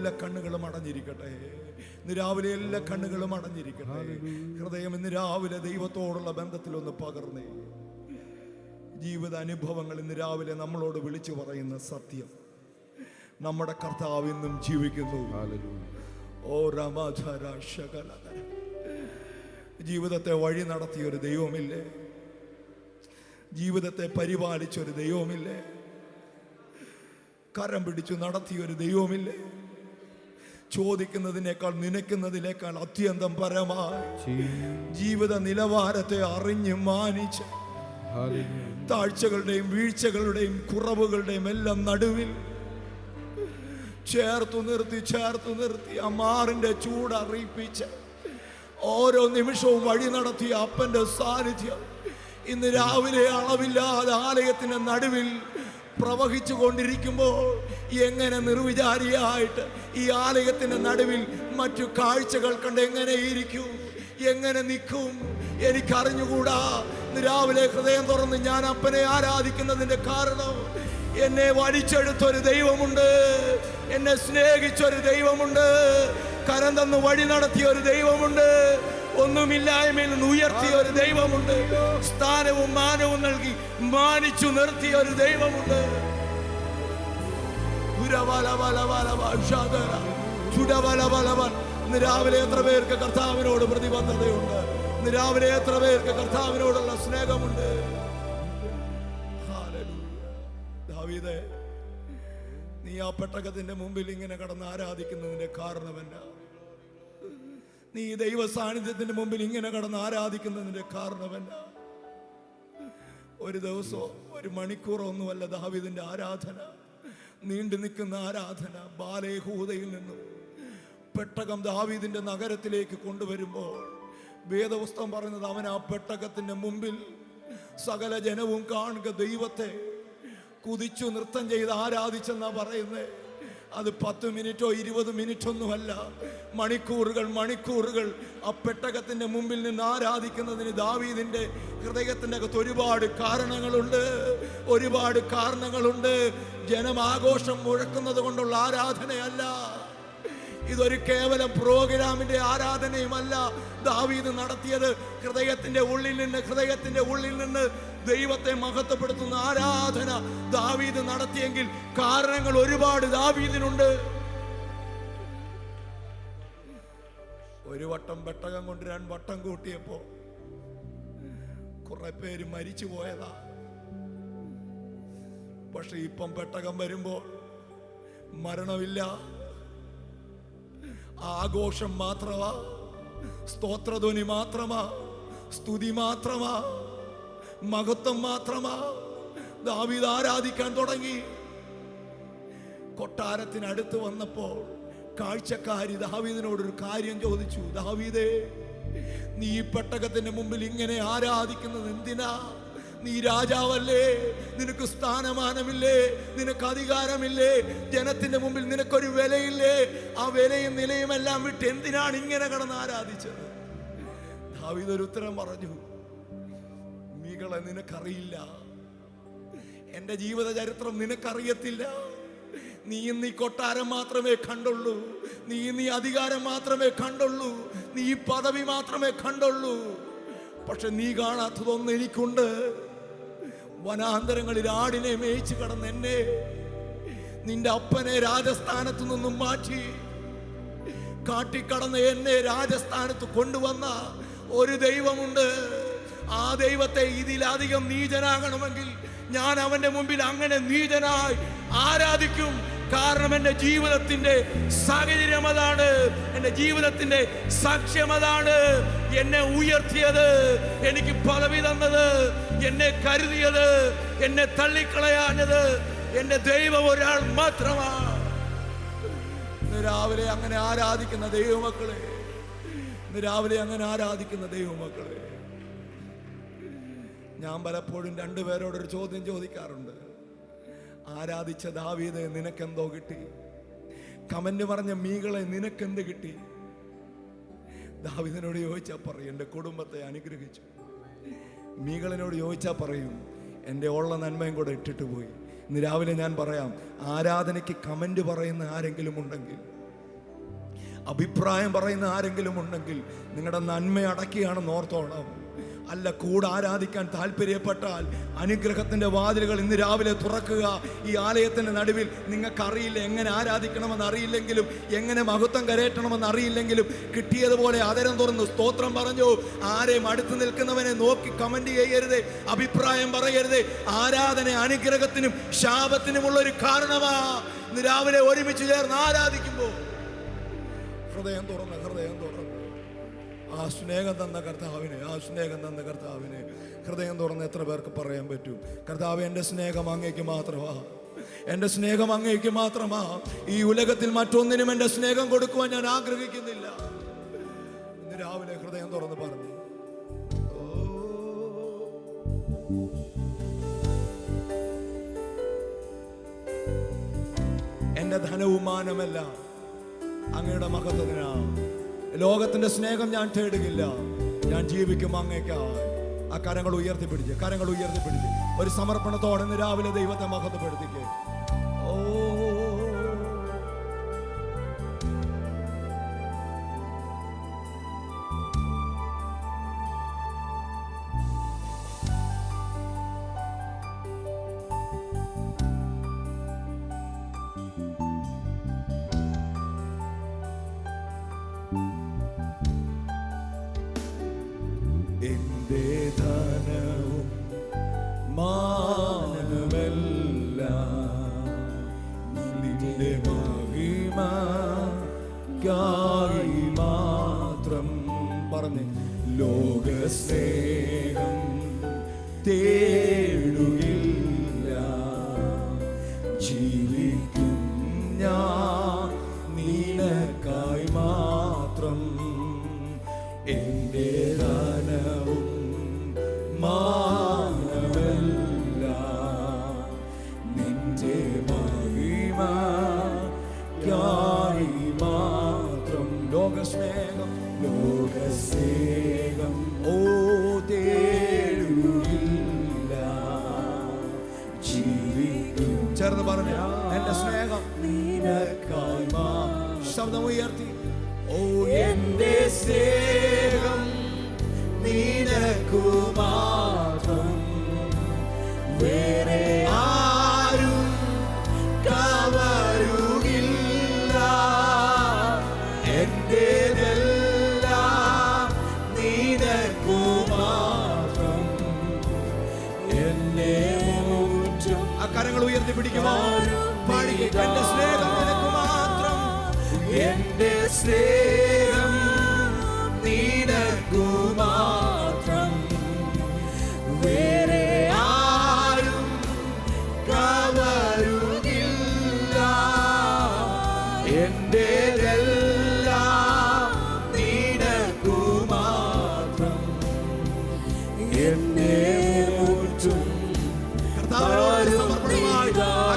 എല്ലാ കണ്ണുകളും അടഞ്ഞിരിക്കട്ടെ. ഇന്ന് രാവിലെ എല്ലാ കണ്ണുകളും അടഞ്ഞിരിക്കട്ടെ. ഹൃദയം ഇന്ന് രാവിലെ ദൈവത്തോടുള്ള ബന്ധത്തിലൊന്ന് പകർന്നേ. ജീവിത അനുഭവങ്ങൾ ഇന്ന് രാവിലെ നമ്മളോട് വിളിച്ചു പറയുന്ന സത്യം, നമ്മുടെ കർത്താവ് ഇന്നും ജീവിക്കുന്നു. ഓ രാമാധരാശകല, ജീവിതത്തെ വഴി നടത്തിയൊരു ദൈവമില്ലേ? ജീവിതത്തെ പരിപാലിച്ചൊരു ദൈവമില്ലേ? കരം പിടിച്ചു നടത്തിയൊരു ദൈവമില്ലേ? ചോദിക്കുന്നതിനേക്കാൾ നനയ്ക്കുന്നതിനേക്കാൾ അത്യന്തം പരമായി ജീവിത നിലവാരത്തെ അറിഞ്ഞ് മാനിച്ച് താഴ്ചകളുടെയും വീഴ്ചകളുടെയും കുറവുകളുടെയും എല്ലാം നടുവിൽ ചേർത്തു നിർത്തി ആ മാറിന്റെ ചൂടറിയിപ്പിച്ച് ഓരോ നിമിഷവും വഴി നടത്തിയ അപ്പന്റെ സാന്നിധ്യം ഇന്ന് രാവിലെ അളവില്ലാതെ ആലയത്തിന്റെ നടുവിൽ പ്രവഹിച്ചു കൊണ്ടിരിക്കുമ്പോൾ എങ്ങനെ നിർവിചാരിയായിട്ട് ഈ ആലയത്തിന്റെ നടുവിൽ മറ്റു കാഴ്ചകൾ കണ്ട് എങ്ങനെ ഇരിക്കും, എങ്ങനെ നിൽക്കും എനിക്കറിഞ്ഞുകൂടാ. ഇന്ന് രാവിലെ ഹൃദയം തുറന്ന് ഞാൻ അപ്പനെ ആരാധിക്കുന്നതിന്റെ കാരണം, എന്നെ വലിച്ചെടുത്തൊരു ദൈവമുണ്ട്, എന്നെ സ്നേഹിച്ചൊരു ദൈവമുണ്ട്, കരം തന്ന് വഴി നടത്തിയ ഒരു ദൈവമുണ്ട്, ഒന്നുമില്ലായ്മയിൽ നിന്ന് ഉയർത്തിയ ഒരു ദൈവമുണ്ട്, സ്ഥാനവും മാനവും നൽകി മാനിച്ചു നിർത്തിയ ഒരു ദൈവമുണ്ട്. ഇന്ന് രാവിലെ എത്ര പേർക്ക് കർത്താവിനോട് പ്രതിബദ്ധതയുണ്ട്? ഇന്ന് രാവിലെ എത്ര പേർക്ക് കർത്താവിനോടുള്ള സ്നേഹമുണ്ട്? ദാവീദേ, നീ ആ പെട്ടകത്തിന്റെ മുമ്പിൽ ഇങ്ങനെ കടന്ന് ആരാധിക്കുന്നതിന്റെ കാരണം എന്നാ? നീ ദൈവ സാന്നിധ്യത്തിന്റെ മുമ്പിൽ ഇങ്ങനെ കടന്ന് ആരാധിക്കുന്നതിന്റെ കാരണം എന്നാ? ഒരു ദിവസമോ ഒരു മണിക്കൂറോ ഒന്നുമല്ല ദാവീദിന്റെ ആരാധന, നീണ്ടു നിൽക്കുന്ന ആരാധന. ബാലേഹൂദയിൽ നിന്നും പെട്ടകം ദാവീദിന്റെ നഗരത്തിലേക്ക് കൊണ്ടുവരുമ്പോൾ വേദപുസ്തകം പറയുന്നത്, അവൻ ആ പെട്ടകത്തിന്റെ മുമ്പിൽ സകല ജനവും കാണുക ദൈവത്തെ കുതിച്ചു നൃത്തം ചെയ്ത് ആരാധിച്ചെന്നാ പറയുന്നത്. അത് 10 മിനിറ്റോ 20 മിനിറ്റോ ഒന്നുമല്ല, മണിക്കൂറുകൾ ആ പെട്ടകത്തിന്റെ മുമ്പിൽ നിന്ന് ആരാധിക്കുന്നതിന് ദാവീദിന്റെ ഹൃദയത്തിന്റെ അകത്ത് ഒരുപാട് കാരണങ്ങളുണ്ട്. ജനം ആഘോഷം മുഴക്കുന്നത് കൊണ്ടുള്ള ആരാധനയല്ല, ഇതൊരു കേവലം പ്രോഗ്രാമിന്റെ ആരാധനയുമല്ല. ദാവീദ് നടത്തിയത് ഹൃദയത്തിന്റെ ഉള്ളിൽ നിന്ന് ദൈവത്തെ മഹത്വപ്പെടുത്തുന്ന ആരാധന ദാവീദ് നടത്തിയെങ്കിൽ കാരണങ്ങൾ ഒരുപാട് ദാവീദിനുണ്ട്. ഒരു വട്ടം പെട്ടകം കൊണ്ട് 2 വട്ടം കൂട്ടിയപ്പോ കുറെ പേര് മരിച്ചു പോയതാ. പക്ഷെ ഇപ്പം പെട്ടകം വരുമ്പോൾ മരണമില്ല, ആഘോഷം മാത്രമാ, സ്തോത്രധ്വനി മാത്രമാ, സ്തുതി മാത്രമാ, മഹത്വം മാത്രമാ. ദാവീദ് ആരാധിക്കാൻ തുടങ്ങി. കൊട്ടാരത്തിനടുത്ത് വന്നപ്പോൾ കാഴ്ചക്കാരി ദാവീദിനോടൊരു കാര്യം ചോദിച്ചു, ദാവീദേ, നീ ഈ പെട്ടകത്തിന്റെ മുമ്പിൽ ഇങ്ങനെ ആരാധിക്കുന്നത് എന്തിനാ? നീ രാജാവല്ലേ? നിനക്ക് സ്ഥാനമാനമില്ലേ? നിനക്ക് അധികാരമില്ലേ? ജനത്തിന്റെ മുമ്പിൽ നിനക്കൊരു വിലയില്ലേ? ആ വിലയും നിലയും എല്ലാം വിട്ട് എന്തിനാണ് ഇങ്ങനെ കിടന്ന് ആരാധിച്ചത്? ദാവീദ് ഒരു ഉത്തരം പറഞ്ഞു, മീകളെ, നിനക്കറിയില്ല, എന്റെ ജീവിത ചരിത്രം നിനക്കറിയത്തില്ല. നീ ഇന്ന് ഈ കൊട്ടാരം മാത്രമേ കണ്ടുള്ളൂ, നീ ഇന്ന് ഈ അധികാരം മാത്രമേ കണ്ടുള്ളൂ, നീ ഈ പദവി മാത്രമേ കണ്ടുള്ളൂ. പക്ഷെ നീ കാണാത്തതൊന്നും എനിക്കുണ്ട്. വനാന്തരങ്ങളിൽ ആടിനെ മേയിച്ചു കടന്ന് എന്നെ, നിന്റെ അപ്പനെ രാജസ്ഥാനത്തു നിന്നും മാറ്റി കാട്ടിക്കടന്ന് എന്നെ രാജസ്ഥാനത്ത് കൊണ്ടുവന്ന ഒരു ദൈവമുണ്ട്. ആ ദൈവത്തെ ഇതിലധികം നീചനാകണമെങ്കിൽ ഞാൻ അവന്റെ മുമ്പിൽ അങ്ങനെ നീചനായി ആരാധിക്കും. കാരണം എൻ്റെ ജീവിതത്തിന്റെ സാഹചര്യം അതാണ്, എൻ്റെ ജീവിതത്തിന്റെ സാക്ഷ്യം അതാണ്. എന്നെ ഉയർത്തിയത്, എനിക്ക് പദവി തന്നത്, എന്നെ കരുതിയത്, എന്നെ തള്ളിക്കളയാഞ്ഞത് എൻ്റെ ദൈവം ഒരാൾ മാത്രമാണ്. ഇന്ന് രാവിലെ അങ്ങനെ ആരാധിക്കുന്ന ദൈവമക്കളെ, ഞാൻ പലപ്പോഴും 2 പേരോടൊരു ചോദ്യം ചോദിക്കാറുണ്ട്. ആരാധിച്ച ദാവീദേ, നിനക്കെന്തോ കിട്ടി? കമന്റ് പറഞ്ഞ മീകളെ, നിനക്കെന്ത് കിട്ടി? ദാവീദിനോട് ചോദിച്ചാൽ പറയും, എൻ്റെ കുടുംബത്തെ അനുഗ്രഹിച്ചു. മീകളിനോട് ചോദിച്ചാൽ പറയും, എൻ്റെ ഉള്ള നന്മയും കൂടെ ഇട്ടിട്ട് പോയി. ഇന്ന് രാവിലെ ഞാൻ പറയാം, ആരാധനയ്ക്ക് കമന്റ് പറയുന്ന ആരെങ്കിലും ഉണ്ടെങ്കിൽ അഭിപ്രായം പറയുന്ന ആരെങ്കിലും ഉണ്ടെങ്കിൽ നിങ്ങളുടെ നന്മ അടക്കിയാണെന്ന് ഓർത്തോണം. അല്ല, കൂടെ ആരാധിക്കാൻ താല്പര്യപ്പെട്ടാൽ അനുഗ്രഹത്തിൻ്റെ വാതിലുകൾ ഇന്ന് രാവിലെ തുറക്കുക. ഈ ആലയത്തിൻ്റെ നടുവിൽ നിങ്ങൾക്കറിയില്ല എങ്ങനെ ആരാധിക്കണമെന്ന് അറിയില്ലെങ്കിലും, എങ്ങനെ മഹത്വം കരയറ്റണമെന്ന് അറിയില്ലെങ്കിലും, കിട്ടിയതുപോലെ അതരം തുറന്ന് സ്തോത്രം പറഞ്ഞു. ആരെയും അടുത്ത് നിൽക്കുന്നവനെ നോക്കി കമന്റ് ചെയ്യരുത്, അഭിപ്രായം പറയരുത്. ആരാധന അനുഗ്രഹത്തിനും ശാപത്തിനുമുള്ളൊരു കാരണമാ. ഇന്ന് രാവിലെ ഒരുമിച്ച് ചേർന്ന് ആരാധിക്കുമ്പോൾ ഹൃദയം തുറന്ന് ആ സ്നേഹം തന്ന കർത്താവിന് ഹൃദയം തുറന്ന് എത്ര പേർക്ക് പറയാൻ പറ്റും? കർത്താവ്, എൻ്റെ സ്നേഹം അങ്ങേക്ക് മാത്രമാ, എൻ്റെ സ്നേഹം അങ്ങേക്ക് മാത്രമാ. ഈ ഉലകത്തിൽ മറ്റൊന്നിനും എൻ്റെ സ്നേഹം കൊടുക്കുവാൻ ഞാൻ ആഗ്രഹിക്കുന്നില്ല. ഇന്ന് രാവിലെ ഹൃദയം തുറന്ന് പറഞ്ഞു. എൻ്റെ ധനവും മാനമല്ല അങ്ങയുടെ മഹത്വത്തിനാ. ലോകത്തിന്റെ സ്നേഹം ഞാൻ തേടുകില്ല, ഞാൻ ജീവിക്കും അങ്ങേക്കായി. ആ കരങ്ങൾ ഉയർത്തിപ്പിടിച്ച് ഒരു സമർപ്പണത്തോടെ ഇന്ന് രാവിലെ ദൈവത്തെ മഹത്വപ്പെടുത്തിക്കേ. ഓ, എന്റെ ധനവും മാനമെല്ലാം നിന്റെ മഹിമയ്ക്കായി മാത്രം. പറഞ്ഞ് ലോകസ്നേഹം തേടുകില്ല, ജീവിക്കും ഞാൻ നിനക്കായി മാത്രം. എൻ്റെ ധനവും മാനമെല്ലാം നിന്റെ മഹിമയ്ക്കായി മാത്രം. ലോകസ്നേഹം ഓ തേടുകില്ല, ജീവിക്കും. ചേർന്ന് പറഞ്ഞ എൻ്റെ സ്നേഹം നിനക്കായി മാത്രം. ശബ്ദം ഉയർത്തി. ഓ, എൻ്റെ സ്നേഹം നിനക്കു മാത്രം, വേറെ ആരും കവരുകില്ല. എന്റേതെല്ലാം നിനക്കു മാത്രം, എന്നെ മുറ്റും. ആ കരങ്ങൾ ഉയർത്തി പിടിക്കുമോ? പാടിക്കേ. എൻ്റെ സ്നേഹം നിനക്കു മാത്രം, എൻ്റെ സ്നേഹം നിനക്കു മാത്രം, വേറെ ആരും കവരുകില്ല. എന്റേതെല്ലാം നിനക്കു മാത്രം, എന്നെ മുറ്റും.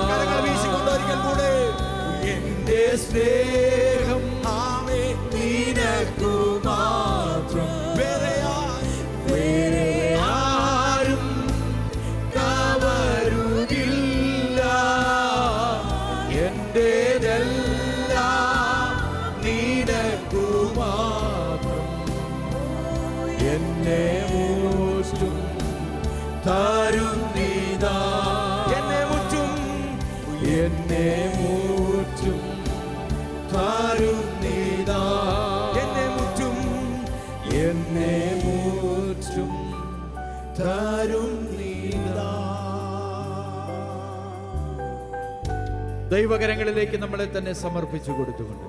കരങ്ങൾ വീശിക്കൊണ്ടൊരിക്കൽ കൂടെ. എന്റെ സ്നേഹം നിനക്കു മാത്രം, വേറെ ആരും കവരുകില്ല. എന്റേതെല്ലാം നിനക്കു മാത്രം, എന്നെ മുറ്റും തരുന്നിതാ. എന്നെ മുറ്റും തരുന്നിതാ. എന്നെ മുറ്റും തരുന്നിതാ. ദൈവകരങ്ങളിലേക്ക് നമ്മളെ തന്നെ സമർപ്പിച്ചു കൊടുത്തുകൊണ്ട്